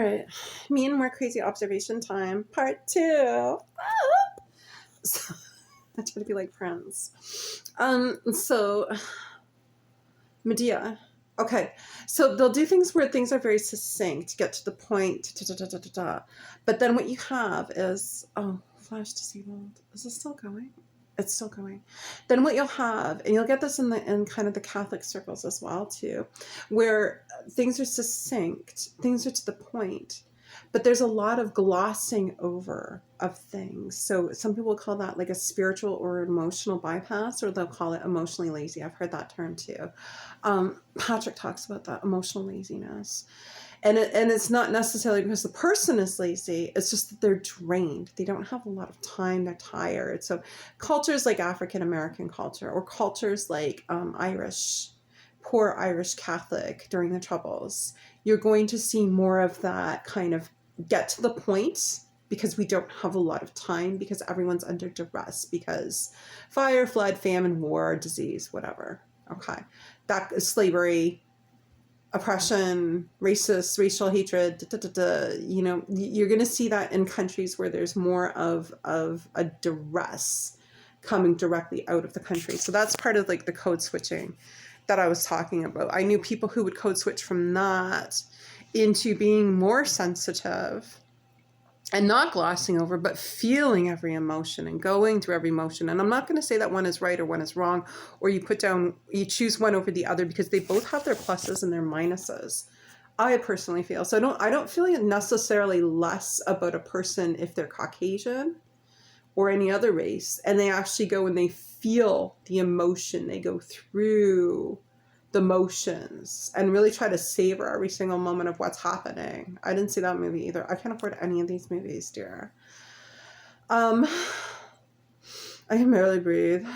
right. Me and more crazy observation time, part 2. So, I try to be like friends. So Medea. Okay, so they'll do things where things are very succinct, get to the point, da, da, da, da, da, da. But then what you have is, oh, flash disabled. Is this still going? It's still going. Then what you'll have, and you'll get this in kind of the Catholic circles as well too, where things are succinct, things are to the point, but there's a lot of glossing over of things. So some people call that like a spiritual or emotional bypass, or they'll call it emotionally lazy. I've heard that term too. Patrick talks about that, emotional laziness. And it's not necessarily because the person is lazy, it's just that they're drained. They don't have a lot of time, they're tired. So cultures like African American culture, or cultures like Irish, poor Irish Catholic during the Troubles, you're going to see more of that kind of get to the point, because we don't have a lot of time, because everyone's under duress, because fire, flood, famine, war, disease, whatever. Okay. That is slavery, oppression, racist, racial hatred, da, da, da, da. You know, you're going to see that in countries where there's more of a duress coming directly out of the country. So that's part of like the code switching that I was talking about. I knew people who would code switch from that into being more sensitive and not glossing over, but feeling every emotion and going through every emotion. And I'm not going to say that one is right or one is wrong, or you choose one over the other, because they both have their pluses and their minuses. I personally feel so. I don't feel necessarily less about a person if they're Caucasian or any other race, and they actually go and they feel the emotion. They go through the motions and really try to savor every single moment of what's happening. I didn't see that movie either. I can't afford any of these movies, dear. I can barely breathe.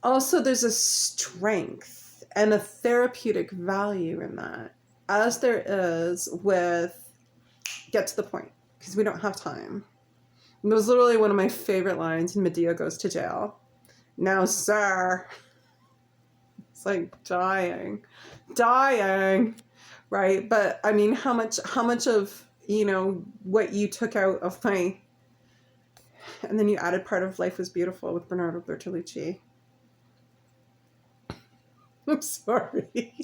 Also, there's a strength and a therapeutic value in that, as there is with get to the point, because we don't have time. It was literally one of my favorite lines in Medea Goes to Jail. Now, sir. It's like dying, right? But I mean, how much of, you know, what you took out of my, and then you added part of Life Was Beautiful with Bernardo Bertolucci. I'm sorry.